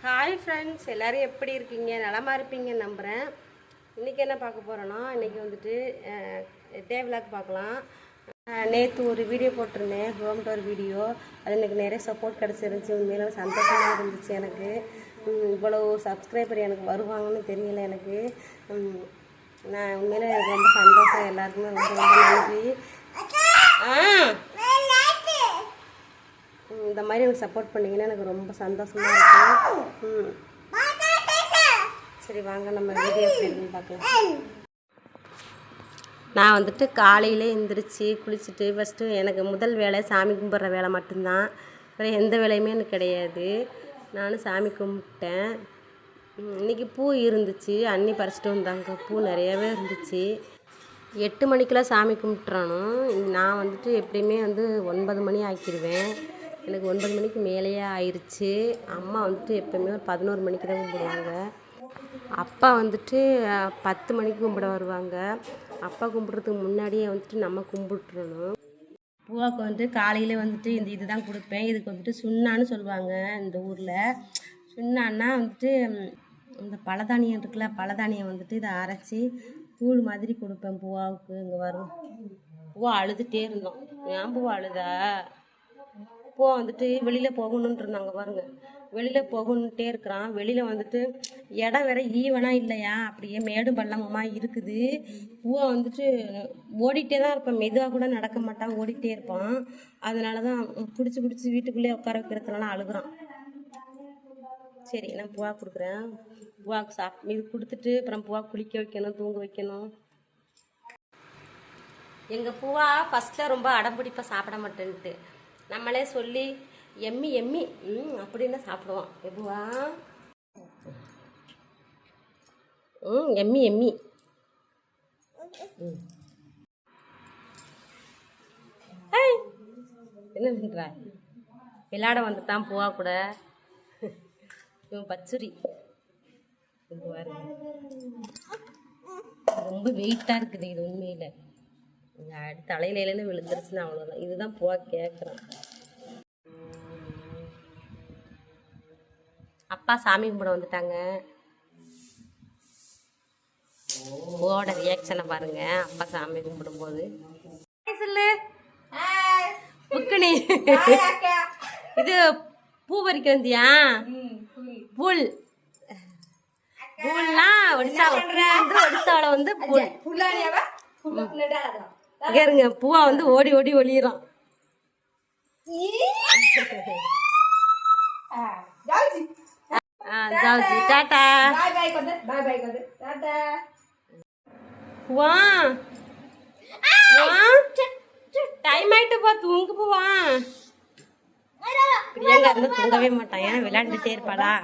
Hi friends, எல்லோரும் எப்படி இருக்கீங்க? நலமாக இருப்பீங்கன்னு நம்புகிறேன். இன்றைக்கி என்ன பார்க்க போகிறோன்னா, இன்றைக்கி வந்துட்டு டே விளாக் பார்க்கலாம். நேற்று ஒரு வீடியோ போட்டிருந்தேன், ஹோம் டோர் வீடியோ. அது எனக்கு நிறைய சப்போர்ட் கிடச்சிருந்துச்சி. உண்மையில சந்தோஷமாக இருந்துச்சு எனக்கு. இவ்வளோ சப்ஸ்கிரைபர் எனக்கு வருவாங்கன்னு தெரியல எனக்கு. நான் உண்மையில எனக்கு ரொம்ப சந்தோஷம். எல்லாருக்குமே ரொம்ப ரொம்ப நன்றி. இந்த மாதிரி எனக்கு சப்போர்ட் பண்ணிங்கன்னா எனக்கு ரொம்ப சந்தோஷமாக இருக்கும். சரி, வாங்க நம்ம வீடியோ எப்படி இருக்குன்னு பார்க்கலாம். நான் வந்துட்டு காலையில் எழுந்திரிச்சி குளிச்சுட்டு ஃபஸ்ட்டு எனக்கு முதல் வேலை சாமி கும்பிட்ற வேலை மட்டும்தான். வேறு எந்த வேலையுமே எனக்கு கிடையாது. நானும் சாமி கும்பிட்டேன். இன்றைக்கி பூ இருந்துச்சு, அண்ணி பறிச்சிட்டு வந்தாங்க. பூ நிறையாவே இருந்துச்சு. 8 மணிக்கெலாம் சாமி கும்பிட்றானோ. நான் வந்துட்டு எப்படியுமே 9 மணி ஆக்கிடுவேன். எனக்கு 9 மணிக்கு மேலேயே ஆயிடுச்சு. அம்மா வந்துட்டு எப்போயுமே 11 மணிக்கு தான் கும்பிடுவாங்க. அப்பா வந்துட்டு 10 மணிக்கு கும்பிட வருவாங்க. அப்பா கும்பிட்றதுக்கு முன்னாடியே வந்துட்டு நம்ம கும்பிட்டுறணும். பூவாவுக்கு காலையில் இதுதான் கொடுப்பேன். இதுக்கு சுண்ணான்னு சொல்லுவாங்க இந்த ஊரில். சுண்ணான்னா இந்த பழதானியம் இருக்குல்ல, பழதானியம் இதை அரைச்சி கூழ் மாதிரி கொடுப்பேன் பூவாவுக்கு. இங்கே வரும். பூவா அழுதுகிட்டே இருந்தோம். ஏன் பூவா அழுதா? பூவா வெளியில் போகணுன்ட்டு இருந்தாங்க பாருங்க. வெளியில் போகணுன்ட்டே இருக்கிறான். வெளியில் இடம் வேற ஈவனாக இல்லையா, அப்படியே மேடும் பள்ளமாக இருக்குது. பூவா ஓடிட்டே தான் இருப்பான். மெதுவாக கூட நடக்க மாட்டான், ஓடிட்டே இருப்பான். அதனால தான் பிடிச்சி வீட்டுக்குள்ளேயே உட்கார வைக்கிறதுனால அழுகுறான். சரி, நான் பூவா கொடுக்குறேன். பூவாவுக்கு இது கொடுத்துட்டு அப்புறம் பூவா குளிக்க வைக்கணும், தூங்க வைக்கணும். எங்கள் பூவா ஃபஸ்ட்டில் ரொம்ப அடம்பிடிப்பா, சாப்பிட மாட்டேன்ட்டு. நம்மளே சொல்லி எம்மி எம்மி அப்படின்னு சாப்பிடுவான். எப்பூவா எம்மி எம்மி. என்ன பண்ணுற? விளையாட வந்துட்டான் பூவா கூட. இவன் பச்சுரி. ரொம்ப வெயிட்டாக இருக்குது இது. உண்மையில் தலையில விழுந்துருச்சுன்னா அவ்வளோதான். இதுதான் பூவா கேட்குறான். அப்பா சாமி கும்பிட வந்துட்டாங்க. பூவோட ரியாக்ஷனை பாருங்க. அப்பா சாமி கும்பிடும்போது சொல்லு புக்கணி. இது பூ பறிக்க வந்தியா? புல் புல்னா ஒடிசாவில் புல். கேருங்க, பூவா ஓடி ஓடி ஒளியிறான். ஜாவுஜி டாடா. பூவா டைம் ஆயிட்டு பா, தூங்கு பூவா. பிரியங்கா தூங்கவே மாட்டான், ஏன்னா விளையாண்டுட்டே இருப்பாளா.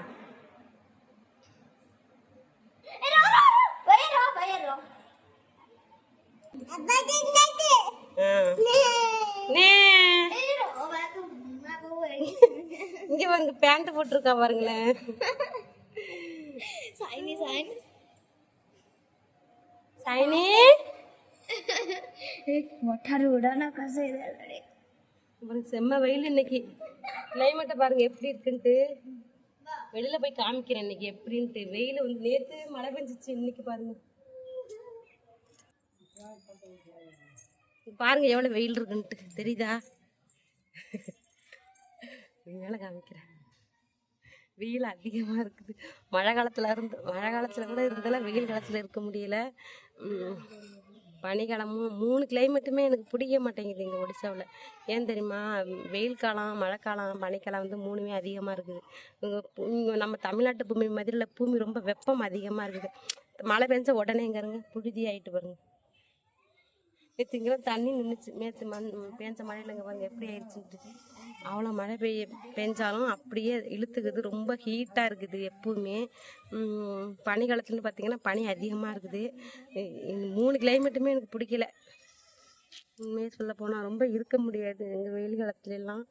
இங்க வந்து பேண்ட் போட்டிருக்கா பாருங்களேன். செம்ம வெயில் இன்னைக்கு. கிளைமேட்டை பாருங்க எப்படி இருக்குன்ட்டு. வெளியில போய் காமிக்கிறேன் இன்னைக்கு எப்படின்ட்டு. வெயில் நேற்று மழை பெஞ்சிச்சு, இன்னைக்கு பாருங்க. பாருங்க எவ்வளவு வெயில் இருக்குன்ட்டு தெரியுதா? மேலே காமிக்கிறேன். வெயில் அதிகமாக இருக்குது. மழை காலத்தில் கூட இருந்தாலும் வெயில் காலத்தில் இருக்க முடியல. பனிக்காலமும் 3 கிளைமேட்டுமே எனக்கு பிடிக்க மாட்டேங்குது இங்கே ஒடிசாவில். ஏன் தெரியுமா? வெயில் காலம், மழைக்காலம், பனிக்காலம் 3மே அதிகமாக இருக்குது. இங்கே நம்ம தமிழ்நாட்டு பூமி மாதிரியில் பூமி ரொம்ப வெப்பம் அதிகமாக இருக்குது. மழை பெஞ்ச உடனே இங்கேருங்க புழுதி ஆகிட்டு பாருங்க. நேற்றுங்கெல்லாம் தண்ணி நின்றுச்சு. பேஞ்ச மழையில் இங்கே பாருங்க எப்படி ஆயிடுச்சுன்ட்டு. அவ்வளோ மழை பெஞ்சாலும் அப்படியே இழுத்துக்குது. ரொம்ப ஹீட்டாக இருக்குது எப்பவுமே. பனிக்காலத்துலன்னு பார்த்தீங்கன்னா பனி அதிகமாக இருக்குது. 3 கிளைமேட்டுமே எனக்கு பிடிக்கல. உண்மையாக சொல்ல போனால் ரொம்ப இருக்க முடியாது எங்கள் வெயில் காலத்துலலாம்.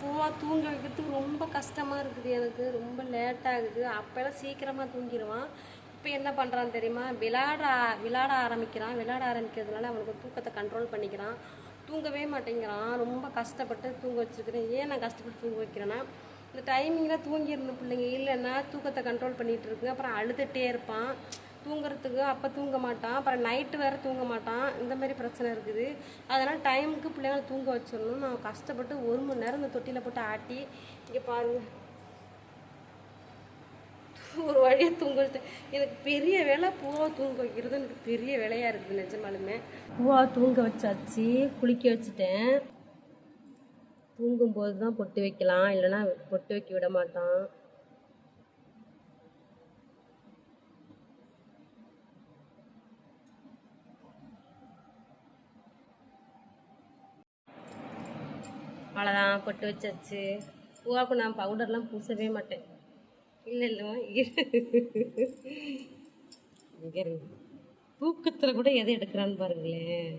பூவா தூங்க வைக்கிறதுக்கு ரொம்ப கஷ்டமாக இருக்குது எனக்கு. ரொம்ப லேட்டாகுது. அப்போல்லாம் சீக்கிரமாக தூங்கிடுவான். இப்போ என்ன பண்ணுறான்னு தெரியுமா? விளையாட ஆரம்பிக்கிறான். விளையாட ஆரம்பிக்கிறதுனால அவனுக்கு தூக்கத்தை கண்ட்ரோல் பண்ணிக்கிறான். தூங்கவே மாட்டேங்கிறான். ரொம்ப கஷ்டப்பட்டு தூங்க வச்சுருக்கிறேன். ஏன் நான் கஷ்டப்பட்டு தூங்க வைக்கிறேன்னா, இந்த டைமிங்கில் தூங்கிடணும் பிள்ளைங்க, இல்லைன்னா தூக்கத்தை கண்ட்ரோல் பண்ணிகிட்டு இருக்குங்க. அப்புறம் அழுதுகிட்டே இருப்பான் தூங்குறதுக்கு, அப்போ தூங்க மாட்டான். அப்புறம் நைட்டு வேறு தூங்க மாட்டான். இந்த மாதிரி பிரச்சனை இருக்குது. அதனால் டைமுக்கு பிள்ளைங்களை தூங்க வச்சிடணும். நான் கஷ்டப்பட்டு 1 மணி நேரம் இந்த தொட்டியில் போட்டு ஆட்டி, இங்கே பாருங்கள் ஒரு வழியை தூங்க வச்சிட்டேன். எனக்கு பெரிய வேலை பூவா தூங்க வைக்கிறது எனக்கு பெரிய வேலையாக இருக்குது நிஜமாலுமே. பூவா தூங்க வச்சாச்சு, குளிக்க வச்சுட்டேன். தூங்கும்போது தான் பொட்டு வைக்கலாம், இல்லைன்னா பொட்டு வைக்க விட மாட்டான். அவ்வளோதான், பொட்டு வச்சாச்சு. பூவாவுக்கு நான் பவுடர்லாம் பூசவே மாட்டேன். இல்லை இங்கே தூக்கத்தில் கூட எதை எடுக்கிறான்னு பாருங்களேன்.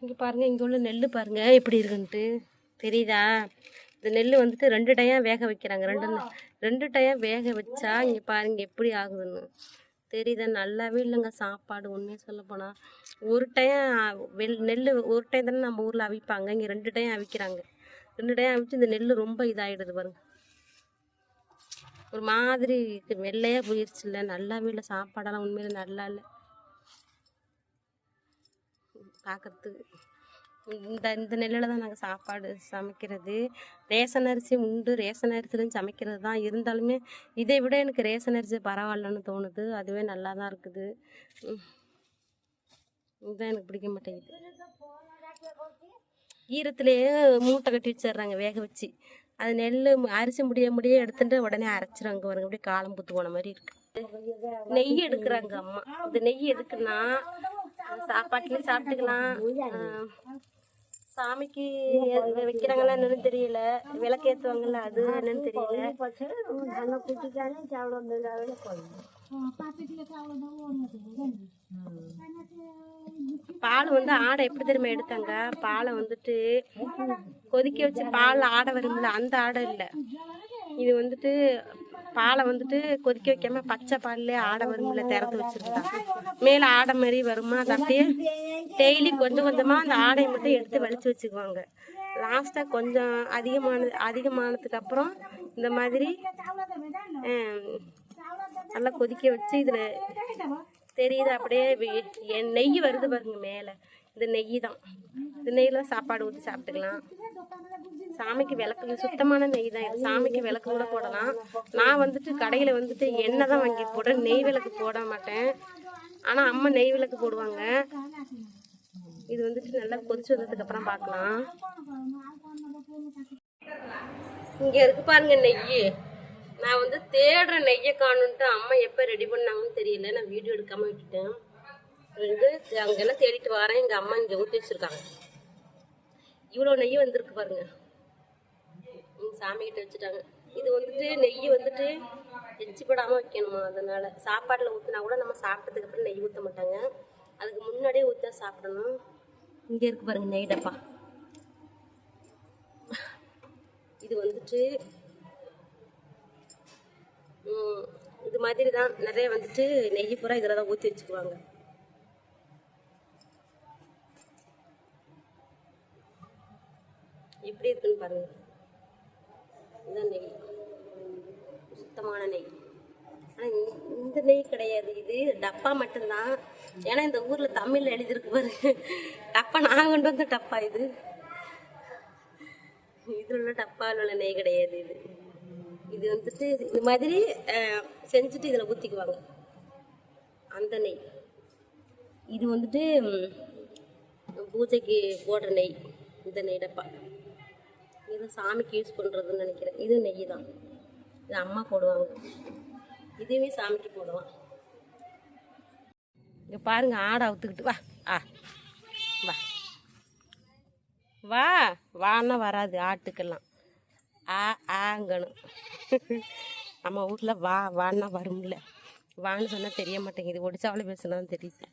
இங்கே பாருங்கள், இங்கே உள்ள நெல் பாருங்கள் எப்படி இருக்குன்ட்டு தெரியுதா? இந்த நெல் வந்துட்டு 2 டைம் வேக வைக்கிறாங்க. 2 டைம் வேக வச்சா இங்கே பாருங்கள் எப்படி ஆகுதுன்னு தெரியுதா? நல்லாவே இல்லைங்க சாப்பாடு. உண்மையாக சொல்ல போனால் ஒரு டைம் நெல் ஒரு டைம் தானே நம்ம ஊரில் அவிப்பாங்க, இங்கே 2 டைம் அவிக்கிறாங்க. 2 டைம் அவிச்சு இந்த நெல் ரொம்ப இதாகிடுது பாருங்க, ஒரு மாதிரி வெள்ளையாக போயிடுச்சு. இல்லை நல்லாவே இல்லை சாப்பாடெல்லாம், உண்மையில நல்லா இல்லை பார்க்குறதுக்கு. இந்த நெல்லில் தான் நாங்கள் சாப்பாடு சமைக்கிறது. ரேஷன் அரிசி உண்டு, ரேஷன் அரிசிலும் சமைக்கிறது தான். இருந்தாலுமே இதை விட எனக்கு ரேஷன் அரிசி பரவாயில்லன்னு தோணுது. அதுவே நல்லா தான் இருக்குது. இதுதான் எனக்கு பிடிக்க மாட்டேங்குது. ஈரத்துலேயே மூட்டை கட்டி வச்சிடுறாங்க வேக வச்சு. அது நெல் அரிசி முடிய எடுத்துட்டு உடனே அரைச்சிடுறாங்க பாருங்க, அப்படியே காலம் பூத்து போன மாதிரி இருக்கு. நெய் எடுக்கிறாங்க அம்மா. இந்த நெய் எதுக்குன்னா சாப்பாட்டுலேயும் சாப்பிட்டுக்கலாம், சாமிக்கு வைக்கிறாங்களா என்னன்னு தெரியல, விளக்கேற்றுவாங்கல்ல அது என்னன்னு தெரியல. பால் வந்து ஆடை எப்படி தெரியுமா எடுத்தாங்க, பாலை வந்துட்டு கொதிக்க வச்சு பால் ஆடை வரும்ல, அந்த ஆடை இல்லை இது. வந்துட்டு பாலை வந்துட்டு கொதிக்க வைக்காம பச்சை பால்லே ஆடை வரும்ல, திறந்து வச்சிருந்தாங்க. மேலே ஆடை மாதிரி வருமா, அது அப்படியே டெய்லி கொஞ்சம் கொஞ்சமாக அந்த ஆடையை மட்டும் எடுத்து வலிச்சு வச்சுக்குவாங்க. லாஸ்ட்டாக கொஞ்சம் அதிகமானதுக்கு அப்புறம் இந்த மாதிரி நல்லா கொதிக்க வச்சு இதில் தெரியுது அப்படியே நெய் வருது பாருங்க மேலே, இந்த நெய் தான். இந்த நெய்யில் சாப்பாடு ஊற்றி சாப்பிட்டுக்கலாம். சாமிக்கு விளக்கு சுத்தமான நெய் தான், சாமிக்கு விளக்கு கூட போடலாம். நான் வந்துட்டு கடையில் வந்துட்டு எண்ணெய் தான் வாங்கி போடுறேன், நெய் விளக்கு போட மாட்டேன். ஆனால் அம்மா நெய் விளக்கு போடுவாங்க. இது வந்துட்டு நல்லா கொதிச்சு வந்ததுக்கு அப்புறம் பார்க்கலாம். இங்கே இருக்கு பாருங்க நெய். நான் வந்து தேடுற நெய்யை காணுன்ட்டு அம்மா எப்போ ரெடி பண்ணாங்கன்னு தெரியல, நான் வீடியோ எடுக்காமல் விட்டுட்டேன். அங்கெல்லாம் தேடிட்டு வரேன், எங்கள் அம்மா இங்கே ஊற்றி வச்சுருக்காங்க. இவ்வளோ நெய் வந்திருக்கு பாருங்க, சாமிக்கிட்ட வச்சுட்டாங்க. இது வந்துட்டு நெய் வந்துட்டு எச்சிப்படாமல் வைக்கணுமா, அதனால் சாப்பாட்டில் ஊற்றினா கூட நம்ம சாப்பிட்டதுக்கு அப்புறம் நெய் ஊற்ற மாட்டாங்க, அதுக்கு முன்னாடியே ஊற்ற சாப்பிடணும். இங்கே இருக்கு பாருங்க நெய் டப்பா. இது வந்துட்டு இது மாதிரி தான் நிறைய வந்துட்டு நெய் பூரா இதில் தான் ஊற்றி வச்சுக்குவாங்க. எப்படி இருக்குன்னு பாருங்க, இதுதான் நெய், சுத்தமான நெய். ஆனால் இந்த நெய் கிடையாது, இது டப்பா மட்டும்தான். ஏன்னா இந்த ஊரில் தமிழில் எழுதியிருக்கு பாருங்க, டப்பா நான் கொண்டு வந்த டப்பா இது. இதில் உள்ள டப்பாவில் உள்ள நெய் கிடையாது. இது வந்துட்டு இந்த மாதிரி செஞ்சுட்டு இதில் ஊற்றிக்குவாங்க அந்த நெய். இது வந்துட்டு பூஜைக்கு போடுற நெய், இந்த நெய் டப்பா. இது சாமிக்கு யூஸ் பண்ணுறதுன்னு நினைக்கிறேன். இது நெய் தான், இது அம்மா போடுவாங்க, இதுவே சாமிக்கு போடுவான். இங்கே பாருங்கள் ஆடை அவுத்துக்கிட்டு வா வா வா வான்னா வராது ஆட்டுக்கெல்லாம், ஆங்கணும். நம்ம ஊரில் வான்னா வரும்ல, வான்னு சொன்னால் தெரிய மாட்டேங்குது, ஒடிச்சாவில் பேசுனா தான் தெரியுது.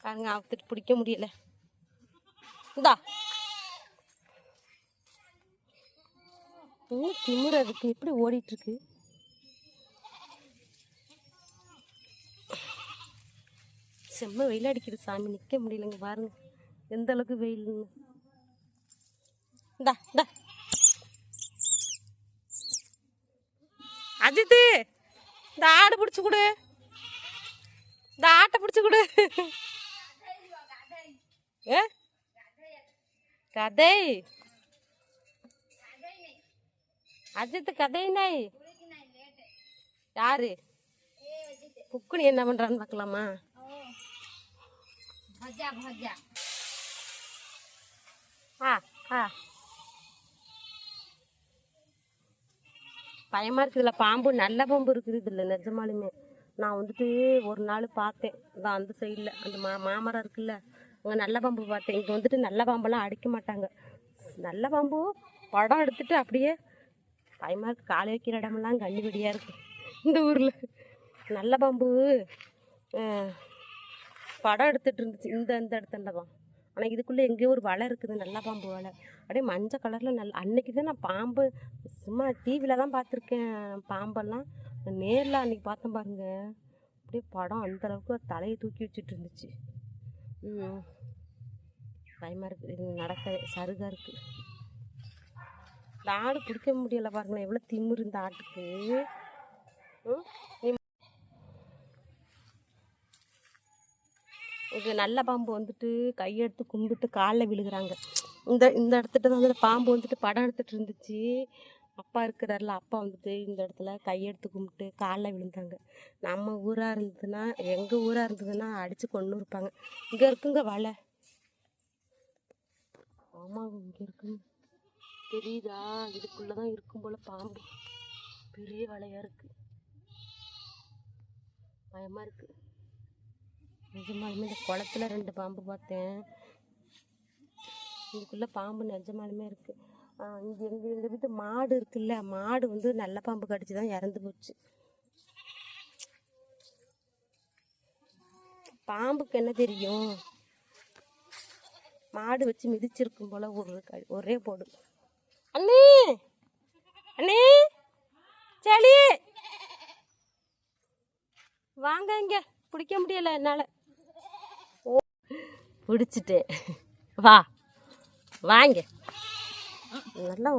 பாருங்க அவுத்துட்டு பிடிக்க முடியல. இந்தா திமுற அதுக்கு எப்படி ஓடிட்டுருக்கு. செம்ம வெயில் அடிக்குது சாமி, நிற்க முடியலங்க பாருங்க. எந்த அளவுக்கு வெயில். இந்தா இந்தா அஜித்து, இந்த ஆடு பிடிச்சி கொடு, இந்த ஆட்டை பிடிச்சி கொடு. ஏ கதை அஜித் கதை நாய் யாரு புக்குனி என்ன பண்றான்னு பார்க்கலாமா? பயமா இருக்குதுல்ல, பாம்பு நல்ல பாம்பு இருக்குது இதில் நிஜமாலுமே. நான் வந்துட்டு ஒரு நாள் பார்த்தேன், அதான் அந்த சைடில் அந்த மாமரம் இருக்குல்ல, அங்கே நல்ல பாம்பு பார்த்தேன். இங்கே வந்துட்டு நல்ல பாம்பெல்லாம் அடிக்க மாட்டாங்க. நல்ல பாம்பு படம் எடுத்துட்டு அப்படியே பயமாக இருக்குது. காலை வைக்கிற இடமெல்லாம் கண்ணிவெடியாக இருக்குது இந்த ஊரில். நல்ல பாம்பு படம் எடுத்துகிட்டு இருந்துச்சு இந்த இடத்துலதான். ஆனால் இதுக்குள்ளே எங்கேயோ ஒரு வலை இருக்குது, நல்ல பாம்பு வலை, அப்படியே மஞ்சள் கலரில். அன்னைக்கு தான் நான் பாம்பு சும்மா டிவியில் தான் பார்த்துருக்கேன் பாம்பெல்லாம். நேரில் அன்றைக்கி பார்த்தேன் பாருங்க, அப்படியே படம் அந்தளவுக்கு தலையை தூக்கி வச்சுட்டு இருந்துச்சு. பயமாக இருக்குது, இது நடக்கவே சருகாக இருக்குது. இந்த ஆடு பிடிக்க முடியலை பாருங்களேன், எவ்வளோ திமிரு இந்த ஆட்டுக்கு. இது நல்ல பாம்பு வந்துட்டு கையெடுத்து கும்பிட்டு காலில் விழுகிறாங்க. இந்த இடத்துட்டு வந்து பாம்பு வந்துட்டு படம் எடுத்துகிட்டு இருந்துச்சு. அப்பா இருக்கிறாரில்ல, அப்பா வந்துட்டு இந்த இடத்துல கையெடுத்து கும்பிட்டு காலில் விழுந்தாங்க. நம்ம ஊராக இருந்ததுன்னா, எங்கள் ஊராக இருந்ததுன்னா அடித்து கொண்டு இருப்பாங்க. இங்கே இருக்குங்க வலை. ஆமாங்க இங்கே இருக்குங்க, தெரியுதா? இதுக்குள்ளே தான் இருக்கும் போல் பாம்பு. பெரிய வலையாக இருக்குது, பயமாக இருக்குது நிஜமாலுமே. இந்த குளத்துல 2 பாம்பு பார்த்தேன், இதுக்குள்ளே பாம்பு நிஜமாலுமே இருக்குது. இங்கே எங்கள் வீட்டு மாடு இருக்குல்ல, மாடு வந்து நல்ல பாம்பு கடிச்சு தான் இறந்து போச்சு. பாம்புக்கு என்ன தெரியும், மாடு வச்சு மிதிச்சிருக்கும் போல ஒரே போடு. அண்ணே அண்ணே சளி வாங்க, இங்கே பிடிக்க முடியலை என்னால். பிடிச்சிட்டேன், வா வாங்க. நல்லா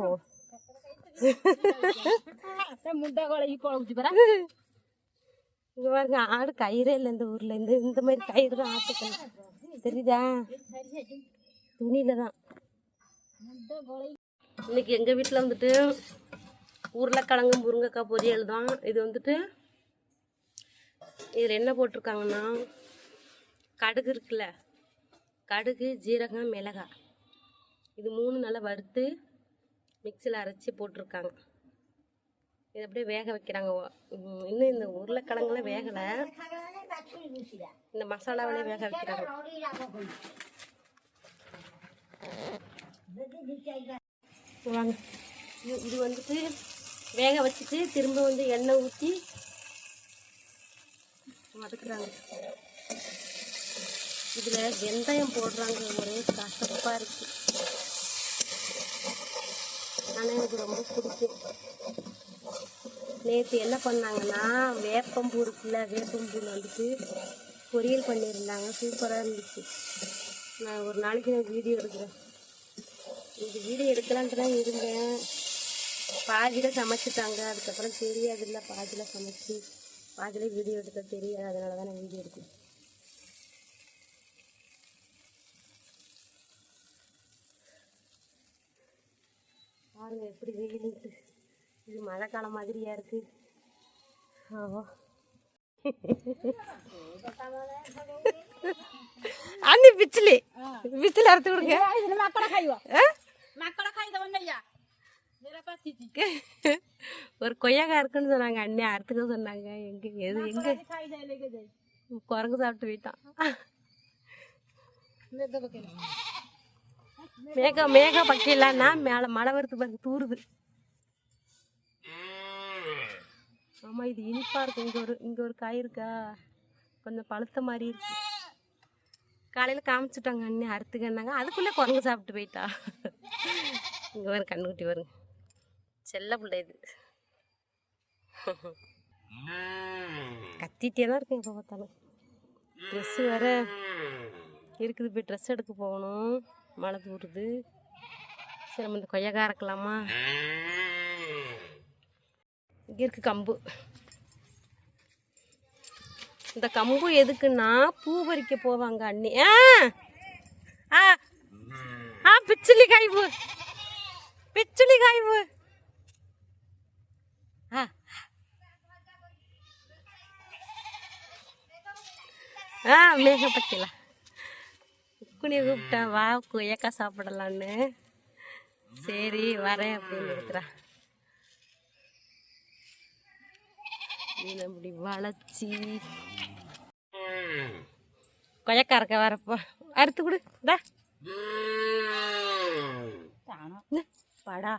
இங்கே பாருங்க, ஆடு கயிறே இல்லை இந்த ஊரில். இந்த மாதிரி கயிறு தான் ஆட்டுக்கணும், தெரியுதா? துணியில தான். இன்னைக்கு எங்கள் வீட்டில் வந்துட்டு உருளைக்கிழங்கு முருங்கைக்காய் பொரியல் தான். இது வந்துட்டு இதில் என்ன போட்டிருக்காங்கன்னா, கடுகு இருக்குல்ல, கடுகு ஜீரகம் மிளகாய், இது 3 நல்லா வறுத்து மிக்சியில் அரைச்சி போட்டிருக்காங்க. இது அப்படியே வேக வைக்கிறாங்க. இன்னும் இந்த உருளைக்கிழங்குல வேகலை, இந்த மசாலாவிலே வேக வைக்கிறாங்க. வாங்க, இது வந்துட்டு வேக வச்சுட்டு திரும்ப வந்து எண்ணெய் ஊற்றி வதக்குறாங்க. இதில் வெந்தயம் போடுறாங்க, ஒரே கசப்பாக இருக்குது. ஆனால் எனக்கு ரொம்ப பிடிக்கும். நேற்று என்ன பண்ணாங்கன்னா, வேப்பம்பூ இருக்குல்ல, வேப்பம்பூவில் வந்துட்டு பொரியல் பண்ணியிருந்தாங்க, சூப்பராக இருந்துச்சு. நான் ஒரு நாளைக்கு வீடியோ எடுக்கிறேன். இந்த வீடியோ எடுக்கலான்ட்டு தான் இருந்தேன், பாதியில் சமைச்சிட்டாங்க. அதுக்கப்புறம் தெரியாதுல்ல, பாதியில் சமைச்சு பாதியில் வீடியோ எடுக்க தெரியாது, அதனால தான் நான் வீடியோ எடுக்கிறேன். பாருங்க எப்படி வெயிலுக்கு, இது மழை காலம் மாதிரியா இருக்கு. அண்ணி பிச்சிலி அறுத்து கொடுங்க. ஒரு கொய்யாக்காய் இருக்குன்னு சொன்னாங்க, அண்ணி அறுத்துக்க சொன்னாங்க. எங்க குரங்கு சாப்பிட்டு போயிட்டான். மேக பக்கையிலன்னா மேலே மழை வருது பாருங்க, தூருது. ஆமாம், இது இனிப்பாக இருக்கும். இங்கே ஒரு காய் இருக்கா, கொஞ்சம் பழுத்த மாதிரி இருக்கு. காலையில் காமிச்சுட்டாங்க அண்ணி அறுத்துக்கன்னாங்க, அதுக்குள்ளே குரங்கு சாப்பிட்டு போயிட்டா. இங்கே வரும் கண்ணுக்குட்டி வருங்க, செல்ல பிள்ளை இது. கத்திட்டே தான் இருக்கேன் எப்போ பார்த்தாலும். ட்ரெஸ்ஸு வேற இருக்குது. போய் ட்ரெஸ் எடுக்க போகணும். மழை தூருது. சரி நம்ம இந்த கொய்யாக்காய் இருக்கலாமா? இங்கே இருக்குது கம்பு. இந்த கம்பு எதுக்குன்னா பூ பறிக்க போவாங்க அண்ணி. பிச்சிலி காய்வு, பிச்சிலி காய்வு. மேக பச்சல குனிய கூப்பிட்டேன், வா கொய்யாக்காய் சாப்பிடலான்னு. சரி வரேன் அப்படின்னு இருக்கிறேன். அப்படி வளைச்சி கொய்யாக்காய் இருக்க வரப்போ அறுத்து கொடு. படா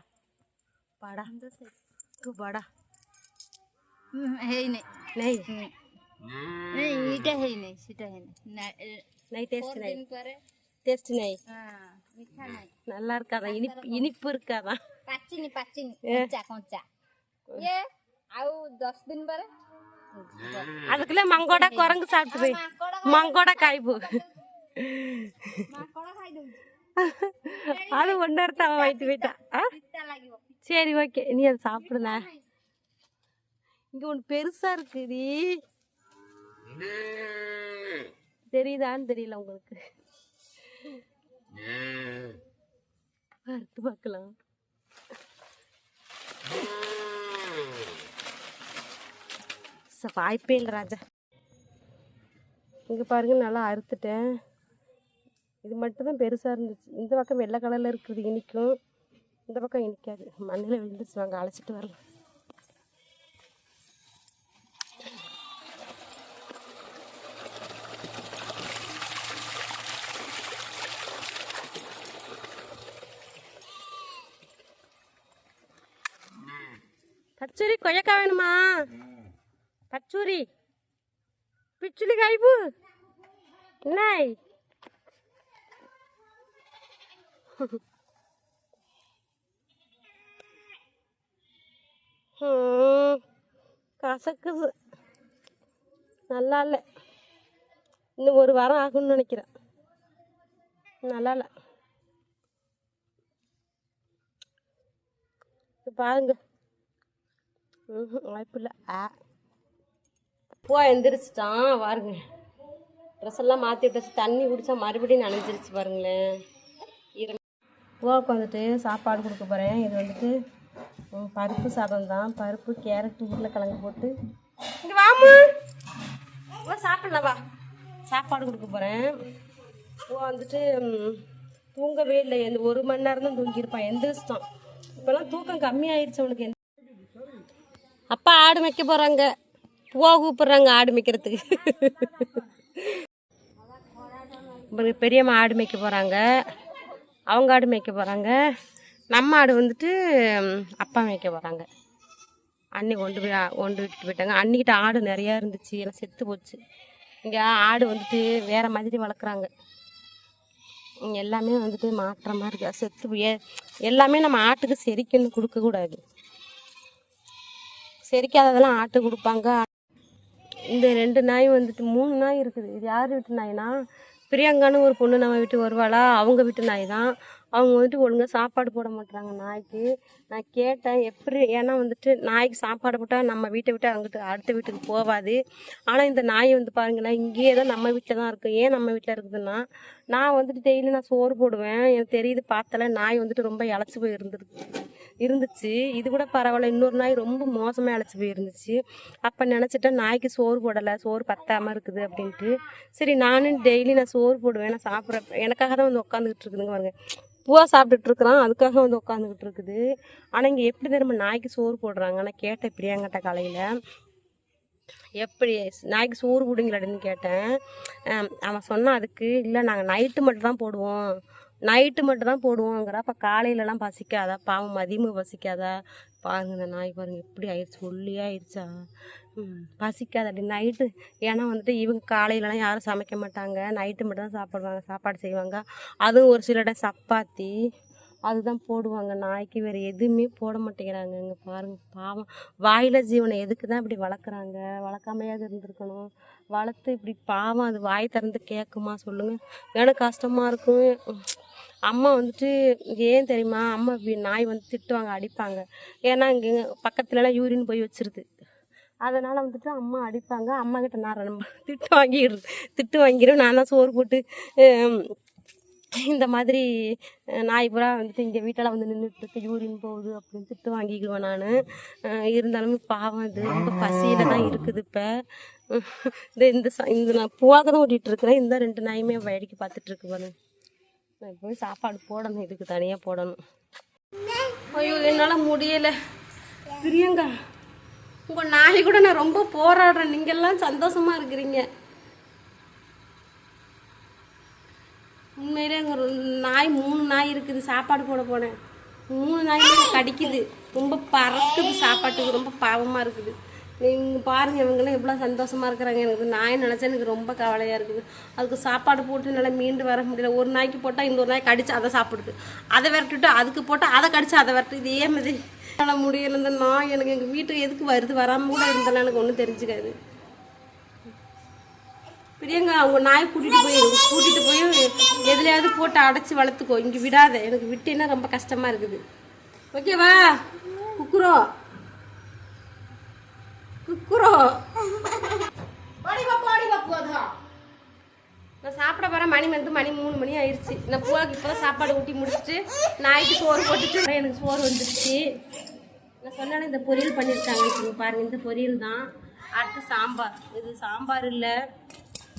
படா तू बड़ा है ही नहीं नहीं इटा है ही नहीं सीटा है नहीं टेस्ट नहीं टेस्ट नहीं मीठा नहीं நல்லா இருக்காதா? இனிப்பு இருக்காதா? பச்சினி பச்சினி கொஞ்சா கொஞ்சா ये आउ 10 दिन पर அதுக்குள்ள மங்கோடா குரங்கு சாப்பிட்டு மங்கோடா காய்பு அது ஒன்னு எடுத்து அவன் வயிற்று போயிட்டா. சரி ஓகே, நீ அதை சாப்பிடுன. இங்க ஒன்று பெருசா இருக்குடி, தெரியுதான்னு தெரியல உங்களுக்கு. அறுத்து பார்க்கலாம். வாய்ப்பே இல்லை ராஜா. இங்கே பாருங்க, நல்லா அறுத்துட்டேன். இது மட்டும்தான் பெருசாக இருந்துச்சு. இந்த பக்கம் வெள்ளை கலரில் இருக்குது இனிக்கும், இந்த பக்கம் இனிக்காது. மண்ணில் விழுந்துச்சு. வாங்க அழைச்சிட்டு வரலாம். பச்சூரி கொய்யாக்காய் வேணுமா? பச்சூரி பிச்சுலி காய்பு நாய் கசக்குது, நல்லா இல்லை. இன்னும் ஒரு வாரம் ஆகும்னு நினைக்கிறேன். நல்லா இல்லை. பாருங்க, வாய்ப்பு இல்லை. பூவா எந்திரிச்சிட்டான் பாருங்க. ட்ரெஸ் எல்லாம் மாற்றி விட்டுச்சு. தண்ணி குடித்தா மறுபடியும் நனைஞ்சிருச்சு பாருங்களேன். பூவாவுக்கு வந்துட்டு சாப்பாடு கொடுக்க போகிறேன். இது வந்துட்டு பருப்பு சாதம் தான். பருப்பு, கேரட்டு, உருளைக்கிழங்கு போட்டு இங்கே வாமா சாப்பிடலாம். வா, சாப்பாடு கொடுக்க போகிறேன். பூவா வந்துட்டு தூங்கவே இல்லை. எந்த 1 மணி நேரம் தான் தூங்கியிருப்பான். எந்திரிச்சிட்டான். இப்போல்லாம் தூக்கம் கம்மியாயிடுச்சு அவனுக்கு. அப்பா ஆடு மேய்க்க போகிறாங்க. பூவா கூப்பிட்றாங்க ஆடு மேய்க்கிறதுக்கு. பெரியம்மா ஆடு மேய்க்க போகிறாங்க. அவங்க ஆடு மேய்க்க போகிறாங்க. நம்ம ஆடு வந்துட்டு அப்பா மேய்க்க போகிறாங்க. அண்ணி கொண்டு விட்டுட்டு போயிட்டாங்க. அன்னிக்கிட்ட ஆடு நிறையா இருந்துச்சு, எல்லாம் செத்து போச்சு. இங்கே ஆடு வந்துட்டு வேறு மாதிரி வளர்க்குறாங்க. எல்லாமே வந்துட்டு மாற்றமாக இருக்குது. செத்து எல்லாமே நம்ம ஆட்டுக்கு செரிக்கன்னு கொடுக்கக்கூடாது. செரிக்காததெல்லாம் ஆட்டு கொடுப்பாங்க. இந்த 2 நாய் வந்துட்டு 3 நாய் இருக்குது. இது யார் வீட்டு நாய்னா, பிரியங்கான்னு ஒரு பொண்ணு நம்ம வீட்டு வருவாளா, அவங்க வீட்டு நாய் தான். அவங்க வந்துட்டு ஒழுங்காக சாப்பாடு போட மாட்டுறாங்க நாய்க்கு. நான் கேட்டேன் எப்படி, ஏன்னா வந்துட்டு நாய்க்கு சாப்பாடு போட்டால் நம்ம வீட்டை விட்டு அங்கிட்டு அடுத்த வீட்டுக்கு போகாது. ஆனால் இந்த நாய் வந்து பாருங்களேன், இங்கேயே தான் நம்ம வீட்டில் தான் இருக்குது. ஏன் நம்ம வீட்டில் இருக்குதுன்னா, நான் வந்துட்டு டெய்லி நான் சோறு போடுவேன். எனக்கு தெரியுது பார்த்தால நாய் வந்துட்டு ரொம்ப இழைச்சி போய் இருந்துச்சு. இது கூட பரவாயில்ல. இன்னொரு நாய் ரொம்ப மோசமாக இழைச்சி போய் இருந்துச்சு. அப்போ நினச்சிட்டேன் நாய்க்கு சோறு போடலை, சோறு பத்தாமல் இருக்குது அப்படின்ட்டு. சரி நானும் டெய்லி நான் சோறு போடுவேன், நான் சாப்பிட்றேன். எனக்காக தான் வந்து உட்காந்துக்கிட்டு இருக்குதுங்க பாருங்க. பூவா சாப்பிட்டுட்டு இருக்கிறான், அதுக்காக வந்து உட்காந்துக்கிட்டு இருக்குது. ஆனால் இங்கே எப்படி திரும்ப நாய்க்கு சோறு போடுறாங்க? நான் கேட்டேன் பிரியாங்கிட்ட காலையில், எப்படி நாய்க்கு சோறு போடுங்களான்னு கேட்டேன். அவன் சொன்னான் அதுக்கு, இல்லை நாங்கள் நைட்டு மட்டும் தான் போடுவோம், நைட்டு மட்டும் தான் போடுவோங்கிற. அப்போ காலையிலலாம் பசிக்காதா? பாவம் மதியமும் பசிக்காதா? பாருங்க இந்த நாய் பாருங்க எப்படி ஆயிடுச்சு, ஒல்லியாக ஆயிடுச்சா. பசிக்காது அப்படி நைட்டு. ஏன்னா வந்துட்டு இவங்க காலையிலலாம் யாரும் சமைக்க மாட்டாங்க, நைட்டு மட்டும் தான் சாப்பிடுவாங்க, சாப்பாடு செய்வாங்க. அதுவும் ஒரு சில இடம் சப்பாத்தி அதுதான் போடுவாங்க நாய்க்கு. வேறு எதுவுமே போட மாட்டேங்கிறாங்க. இங்கே பாருங்கள் பாவம், வாயில ஜீவனை எதுக்கு தான் இப்படி வளர்க்குறாங்க? வளர்க்காமையாக இருந்திருக்கணும். வளர்த்து இப்படி பாவம் அது வாய் திறந்து கேட்குமா சொல்லுங்கள். எனக்கு கஷ்டமாக இருக்கும். அம்மா வந்துட்டு ஏன் தெரியுமா, அம்மா நாய் வந்து திட்டுவாங்க, அடிப்பாங்க. ஏன்னா இங்கே பக்கத்துலலாம் யூரின் போய் வச்சிருது. அதனால் வந்துட்டு அம்மா அடிப்பாங்க. அம்மாக்கிட்ட நான் ரொம்ப திட்டு வாங்கிடும். நான் தான் சோறு போட்டு இந்த மாதிரி நாய் பூரா வந்துட்டு இங்கே வீட்டில் வந்து நின்றுட்டுருக்கு, யூரின் போகுது அப்படின்னு திட்டு வாங்கிக்குவேன் நான். இருந்தாலுமே பாவம் இது ரொம்ப பசியில் தான் இருக்குது. இப்போ இந்த நான் பூவாக தான் ஓட்டிகிட்ருக்குறேன். இந்த 2 நாயுமே வேடிக்கை பார்த்துட்ருக்கு பாருங்க. நான் போய் சாப்பாடு போடணும், இதுக்கு தனியாக போடணும். ஐயோ என்னால் முடியலை பிரியங்கா. உங்கள் நாய் கூட நான் ரொம்ப போராடுறேன், நீங்கள்லாம் சந்தோஷமாக இருக்கிறீங்க. உண்மையிலே அங்கே நாய் 3 நாய் இருக்குது. சாப்பாடு போட போனேன், 3 நாய் கடிக்குது, ரொம்ப பறக்குது சாப்பாட்டுக்கு. ரொம்ப பாவமாக இருக்குது. நீங்கள் பாருங்கள், இவங்கெல்லாம் எவ்வளோ சந்தோஷமாக இருக்கிறாங்க. எனக்கு நாய் நினச்சா எனக்கு ரொம்ப கவலையாக இருக்குது. அதுக்கு சாப்பாடு போட்டு என்னால் மீண்டு வர முடியல. ஒரு நாய்க்கு போட்டால் இன்னொரு நாய் கடிச்சு அதை சாப்பிடுது, அதை விரட்டிட்டு அதுக்கு போட்டால் அதை கடிச்சு அதை விரட்டு. இதே மாதிரி என்னால் முடியலை. இந்த நாய் எனக்கு எங்கள் வீட்டுக்கு எதுக்கு வருது, வராமல் கூட இருந்தாலும் எனக்கு ஒன்றும் தெரிஞ்சுக்காது. பிரியங்கா, அவங்க நாயை கூட்டிகிட்டு போய் எதுலையாவது போட்டு அடைச்சி வளர்த்துக்கோ, இங்கே விடாத. எனக்கு விட்டேன்னா ரொம்ப கஷ்டமாக இருக்குது. ஓகேவா குக்குரோ? நான் சாப்பிட போகிறேன். மணி 3 மணி ஆயிடுச்சு. நான் பூவாக்கு இப்போ தான் சாப்பாடு ஊட்டி முடிச்சுட்டு நாய்க்கு சோறு போட்டுட்டு எனக்கு சோறு வந்துடுச்சு. நான் சொன்னாலும் இந்த பொரியல் பண்ணியிருக்காங்க. இப்போ பாருங்கள், இந்த பொரியல் தான். அடுத்து சாம்பார். இது சாம்பார் இல்லை,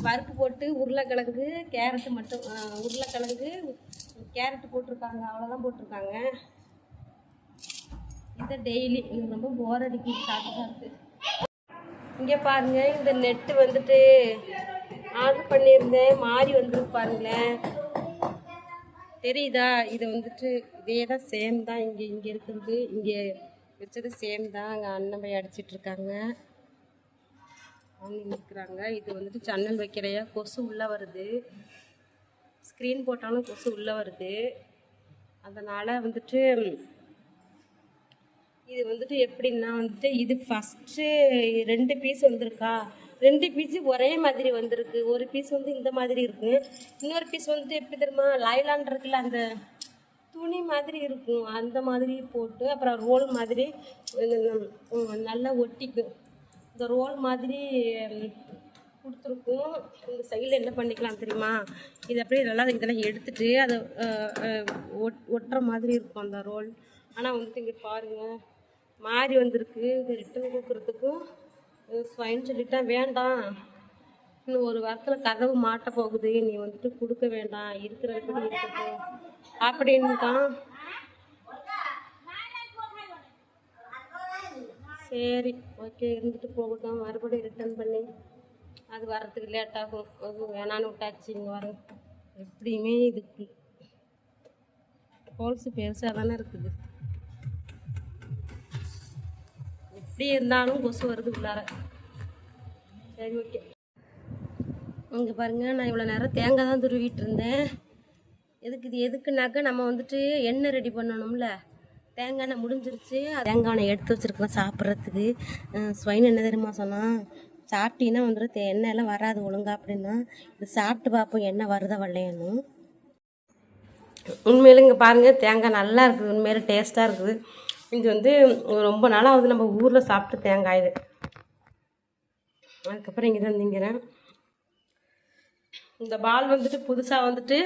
பருப்பு போட்டு உருளைக்கிழங்கு கேரட்டு மட்டும், உருளைக்கிழங்கு கேரட்டு போட்டிருக்காங்க, அவ்வளோதான் போட்டிருக்காங்க. இதை டெய்லி எனக்கு ரொம்ப போர் அடிக்குது சாப்பிட்டு. இங்கே பாருங்கள், இந்த நெட்டு வந்துட்டு ஆர்டர் பண்ணியிருந்தேன், மாறி வந்துருக்கு பாருங்களேன், தெரியுதா? இது வந்துட்டு இதே தான், சேம் தான். இங்கே இருக்கிறது, இங்கே வச்சது சேம் தான். அங்கே அண்ணன் போய் அடிச்சிட்ருக்காங்க, அவங்க நிற்கிறாங்க. இது வந்துட்டு ஜன்னல் வைக்கிறையா, கொசு உள்ளே வருது. ஸ்க்ரீன் போட்டாலும் கொசு உள்ளே வருது. அதனால் வந்துட்டு இது வந்துட்டு எப்படின்னா வந்துட்டு இது ஃபஸ்ட்டு 2 பீஸ் வந்திருக்கா, 2 பீஸு ஒரே மாதிரி வந்திருக்கு. ஒரு பீஸ் வந்து இந்த மாதிரி இருக்குது, இன்னொரு பீஸ் வந்துட்டு எப்படி தெரியுமா, லைலான் இருக்குல்ல, அந்த துணி மாதிரி இருக்கும், அந்த மாதிரி போட்டு அப்புறம் ரோல் மாதிரி நல்லா ஒட்டிக்கும். இந்த ரோல் மாதிரி கொடுத்துருக்கும். இந்த சைடில் என்ன பண்ணிக்கலாம் தெரியுமா, இது அப்படியே நல்லா இதெல்லாம் எடுத்துகிட்டு அதை ஒட்டுற மாதிரி இருக்கும் அந்த ரோல். ஆனால் வந்துட்டு இங்கே பாருங்கள், மாறி வந்திருக்கு. இது ரிட்டன் கொடுக்குறதுக்கும் ஸ்வைன் சொல்லிட்டான், வேண்டாம் இன்னும் 1 வாரத்தில் கதவு மாட்ட போகுது, நீ வந்துட்டு கொடுக்க வேண்டாம், இருக்கிறப்படி இருக்கட்டும் அப்படின்ட்டான். சரி ஓகே, இருந்துட்டு போகட்டும். மறுபடியும் ரிட்டர்ன் பண்ணி அது வர்றதுக்கு லேட் ஆகும். அது வேணான்னு விட்டாச்சு. இங்கே வரும் எப்படியுமே இதுக்கு ஹோல்ஸு பெருசாக தானே இருக்குது. எப்படி இருந்தாலும் கொசு வருது உள்ளார. சரி ஓகே. இங்கே பாருங்கள், நான் இவ்வளோ நேரம் தேங்காய் தான் துருவிட்டு இருந்தேன். எதுக்குனாக்கா நம்ம வந்துட்டு எண்ணெய் ரெடி பண்ணணும்ல. தேங்காய் எண்ணெய் முடிஞ்சிருச்சு. தேங்காய் எண்ணெய் எடுத்து வச்சுருக்கேன் சாப்பிட்றதுக்கு. ஸ்வைன் என்ன தெரியுமா சொன்னால், சாப்பிட்டீங்கன்னா வந்துட்டு எண்ணெயெல்லாம் வராது ஒழுங்கா அப்படின்னா, இது சாப்பிட்டு பார்ப்போம் எண்ணெய் வருதா வரலையான்னு. உண்மையில இங்கே பாருங்கள், தேங்காய் நல்லா இருக்குது, உண்மையில டேஸ்ட்டாக இருக்குது. இது வந்து ரொம்ப நாளாக நம்ம ஊரில் சாப்பிட்டு தேங்காய் இது. அதுக்கப்புறம் இங்கே தான் திங்கிறேன். இந்த பால் வந்துட்டு புதுசாக வந்துட்டு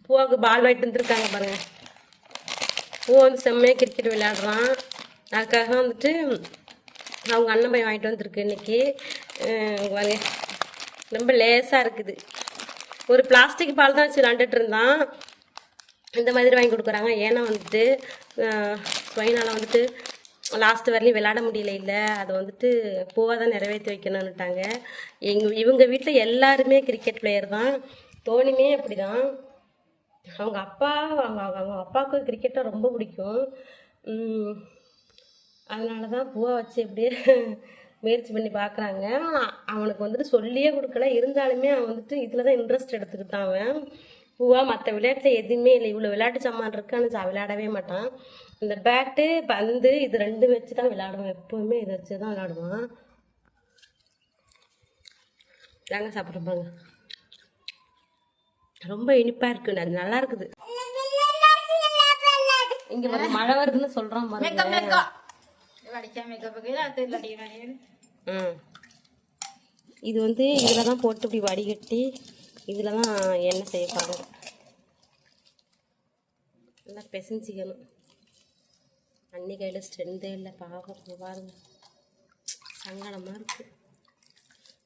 பூவாக்கு பால் வாங்கிட்டு வந்துருக்காங்க பாருங்கள். பூ வந்து செம்மையாக கிரிக்கெட் விளையாடுறான். அதுக்காக வந்துட்டு அவங்க அண்ணன் பையன் வாங்கிட்டு வந்துருக்கு இன்றைக்கி. பாருங்க, ரொம்ப லேசாக இருக்குது. ஒரு பிளாஸ்டிக் பால் தான் வச்சு விளாண்டுட்டு இருந்தான். இந்த மாதிரி வாங்கி கொடுக்குறாங்க. ஏன்னா வந்துட்டு ஸ்வைனால் வந்துட்டு லாஸ்ட்டு வரலையும் விளையாட முடியல, இல்லை அதை வந்துட்டு பூவாக தான் நிறைவேற்றி வைக்கணுன்னுட்டாங்க. இவங்க வீட்டில் எல்லாருமே கிரிக்கெட் பிளேயர் தான். தோனியுமே அப்படி தான். அவங்க அப்பாவுக்கு கிரிக்கெட்டை ரொம்ப பிடிக்கும். அதனால தான் பூவை வச்சு எப்படியே முயற்சி பண்ணி பார்க்குறாங்க. அவனுக்கு வந்துட்டு சொல்லியே கொடுக்கல, இருந்தாலுமே அவன் வந்துட்டு இதில் தான் இன்ட்ரெஸ்ட் எடுத்துக்கிட்டான். அவன் பூவா மற்ற விளையாட்டில் எதுவுமே இல்லை. இவ்வளோ விளையாட்டு சாமான் இருக்குன்னு விளையாடவே மாட்டான். இந்த பேட்டு பந்து இது 2 வச்சு தான் விளையாடுவான். எப்போவுமே இதை வச்சு தான் விளையாடுவான். தேங்காய் சாப்பிட்றப்பாங்க ரொம்ப இனிப்பாக இருக்குது, அது நல்லா இருக்குது. இங்கே வந்து மழை வருதுன்னு சொல்கிறோம் பாருங்க. இது வந்து இதில் தான் போட்டு இப்படி வடிகட்டி இதில் தான் எண்ணெய் செய்யப்பாங்க. நல்லா பிசைஞ்சிக்கணும். அன்னி கையில் ஸ்ட்ரென்த்தே இல்லை, பாவம் பாருங்க, சங்கடமாக இருக்குது.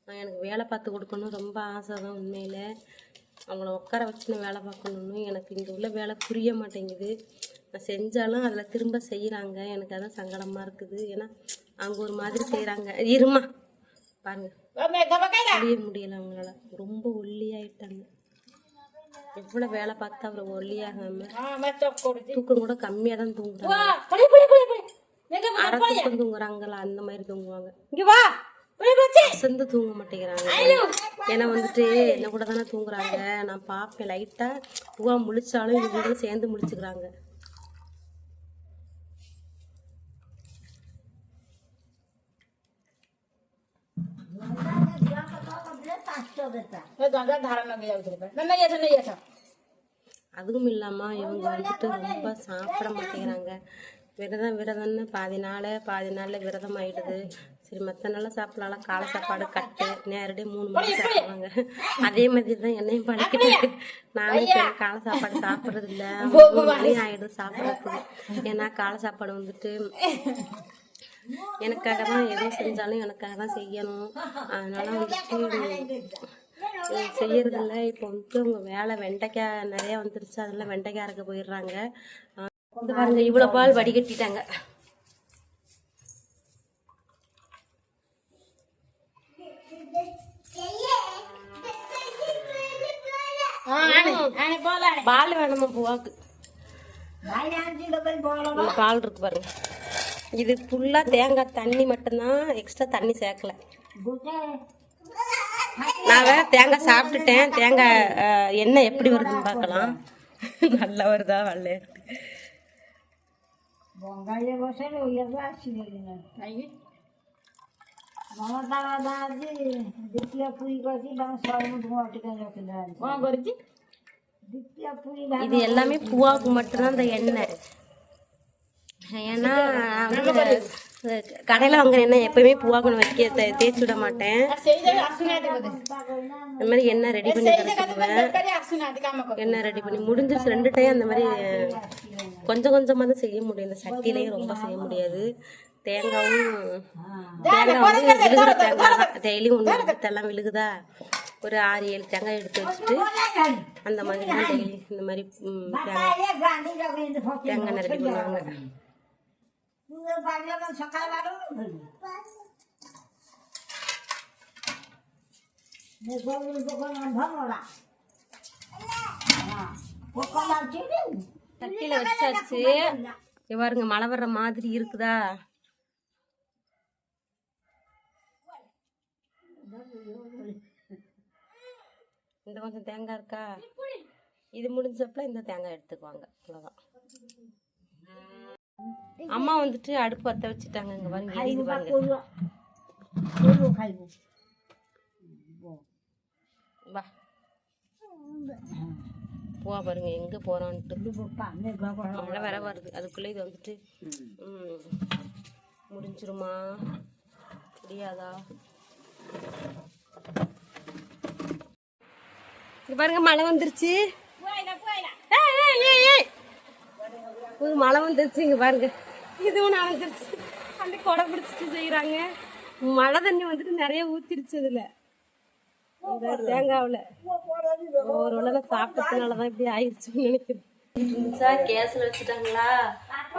நான் எனக்கு வேலை பார்த்து கொடுக்கணும் ரொம்ப ஆசை தான் உண்மையில். அவங்கள உட்கார வச்சு நான் வேலை பார்க்கணுன்னு எனக்கு இங்கே உள்ள வேலை புரிய மாட்டேங்குது. நான் செஞ்சாலும் அதில் திரும்ப செய்கிறாங்க, எனக்கு அதான் சங்கடமாக இருக்குது. ஏன்னா அவங்க ஒரு மாதிரி செய்கிறாங்க. இருமா பாருங்க, புரிய முடியலை அவங்களால, ரொம்ப ஒல்லியாயிட்டாங்க. எவ்வளோ வேலை பார்த்தா அவர் ஒல்லியாகாம தூக்கம் கூட கம்மியாக தான் தூங்குறாங்க. அரை தூக்கம் தூங்குறாங்களா அந்த மாதிரி தூங்குவாங்க. இங்கே வா அசந்து தூங்க மாட்டேங்கிறாங்க. ஏன்னா வந்துட்டு என்ன கூட தானே தூங்குறாங்க. நான் பார்ப்பேன் லைட்டாக பூவா முழிச்சாலும் இவங்களும் சேர்ந்து முழிச்சுக்கிறாங்க. அதுவும் இல்லாமல் இவங்க வந்துட்டு ரொம்ப சாப்பிட மாட்டேங்கிறாங்க. விரதம்னு பாதி நாளில் விரதம் ஆகிடுது. சரி மற்ற நாளாக சாப்பிடலாம், காலை சாப்பாடு கட்டு நேரடியாக 3 மணிக்கு சாப்பிடுவாங்க. அதே மாதிரி தான் என்னையும் படிக்கிட்டு நானும் இப்போ காலை சாப்பாடு சாப்பிட்றது இல்லை, 3 மணி ஆகிடுது சாப்பிட்றதுக்கு. ஏன்னா காலை சாப்பாடு வந்துட்டு எனக்காக தான், எதுவும் செஞ்சாலும் எனக்காக தான் செய்யணும். அதனால வந்துட்டு செய்யறதில்ல. இப்போ வந்துட்டு அவங்க வேலை வெண்டைக்காய் நிறையா வந்துருச்சு, அதெல்லாம் வெண்டைக்காய் அரைக்க போயிடுறாங்க. இந்த பாருங்க இவ்வளோ பால் வடிகட்டிட்டாங்க. பால் வேணுமா பூவாக்கு? பால் இருக்கு பாருங்க. இது ஃபுல்லாக தேங்காய் தண்ணி மட்டும்தான், எக்ஸ்ட்ரா தண்ணி சேர்க்கல. நான் வேற தேங்காய் சாப்பிட்டுட்டேன். தேங்காய் எண்ணெய் எப்படி வருதுன்னு பார்க்கலாம். நல்லா வருதா வரல? இது எல்லாமே பூவாக்கு மட்டும்தான் இந்த எண்ணெய். ஏன்னா கடையில் வாங்குற எண்ணெய் எப்பயுமே பூவாக்கணும் வைக்க தேய்ச்சி விட மாட்டேன். இந்த மாதிரி எண்ணெய் ரெடி பண்ணி தரச்சுக்குவேன். எண்ணெய் ரெடி பண்ணி முடிஞ்சிருச்சு 2 டைம். அந்த மாதிரி கொஞ்சம் கொஞ்சமாக தான் செய்ய முடியும், இந்த சட்டிலையும் ரொம்ப செய்ய முடியாது. தேங்காய் வந்து விழுகிற தேங்காய் தான், டெய்லியும் 1 எல்லாம் விழுகுதா. ஒரு 6-7 தேங்காய் எடுத்து வச்சுட்டு அந்த மாதிரி தான் டெய்லி இந்த மாதிரி தேங்காய் ரெடி பண்ணுவாங்க. சட்டியில வச்சாச்சு. பாருங்க மழை வர்ற மாதிரி இருக்குதா. இந்த கொஞ்சம் தேங்காய் இருக்கா, இது முடிஞ்சப்பல இந்த தேங்காய் எடுத்துக்குவாங்க, அவ்வளோதான். அம்மா வந்துட்டு அடுப்பு பற்ற வச்சுட்டாங்க. இங்க பாருங்க எரியுது பாருங்க. வா போவா பாருங்க எங்க போறான்ட்டு. மழை வேற வருது, அதுக்குள்ள இது வந்துட்டு முடிஞ்சிருமா முடியாதா? இங்க பாருங்க மழை வந்துருச்சு. மழை வந்துருச்சு. இங்க பாருங்க இதுவும் நனைஞ்சிருச்சு. அந்த கொடை பிடிச்சிட்டு செய்யறாங்க. மழை தண்ணி வந்துட்டு நிறைய ஊத்திருச்சு இதுல, இந்த தேங்காவில். ஒரு உடனே சாப்பிட்டதுனாலதான் இப்படி ஆயிடுச்சுன்னு நினைக்கிறேன். கேஸ்ல வச்சுட்டாங்களா,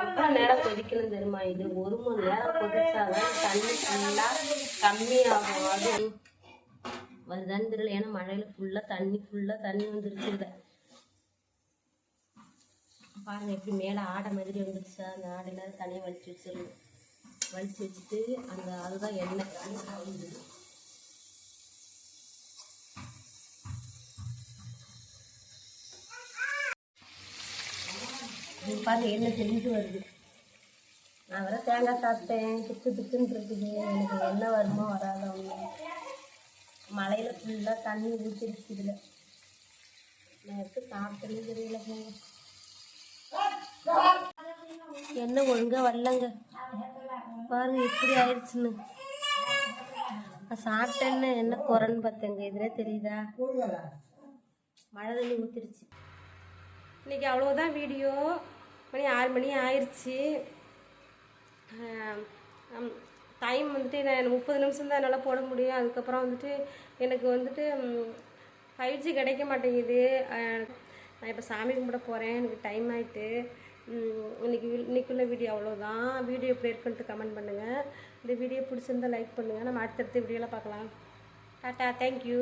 எவ்வளோ நேரம் கொதிக்கணும் தெரியுமா? இது 1 மணி நேரம் கொதிச்சாதான் தண்ணி ஃபுல்லா கம்மியாகும். அது வருதான்னு தெரியல, ஏன்னா மழையில ஃபுல்லா தண்ணி வந்துருச்சு. இதை பாருங்க எப்படி மேலே ஆடை மாதிரி வந்துருச்சா. அந்த ஆடையில தனியாக வலிச்சு வச்சுட்டு அந்த அதுதான் எண்ணெய். பாருங்க எண்ணெய் தெளிஞ்சு வருது. நான் வர தேங்காய் சாப்பிட்டேன், துக்குன்னு இருக்குது. எனக்கு என்ன வருமோ வராதோ மலையில் ஃபுல்லாக தண்ணி ஊற்றிடுச்சு. இதில் நான் எடுத்து சாப்பிட்டே தெரியல போங்க. என்ன ஒழுங்காக வரலங்க பாருங்க எப்படி ஆயிடுச்சுன்னு. நான் சாப்பிட்டேன்னு என்ன குறைன்னு பார்த்தேங்க. இதிலே தெரியுதா மழை தண்ணி ஊற்றிடுச்சு. இன்றைக்கி அவ்வளோதான் வீடியோ. மணி 6 மணி ஆயிடுச்சு. டைம் வந்துட்டு நான் 30 நிமிஷம் தான் என்னால் போட முடியும். அதுக்கப்புறம் வந்துட்டு எனக்கு வந்துட்டு 5G கிடைக்க மாட்டேங்குது. நான் இப்போ சாமி கும்பிட போகிறேன். எனக்கு டைம் ஆகிட்டு. இன்றைக்குள்ள வீடியோ அவ்வளோதான். வீடியோ எப்படி இருக்குன்ட்டு கமெண்ட் பண்ணுங்கள். இந்த வீடியோ பிடிச்சிருந்தால் லைக் பண்ணுங்கள். நம்ம அடுத்தடுத்த வீடியோவில் பார்க்கலாம். Tata, thank you.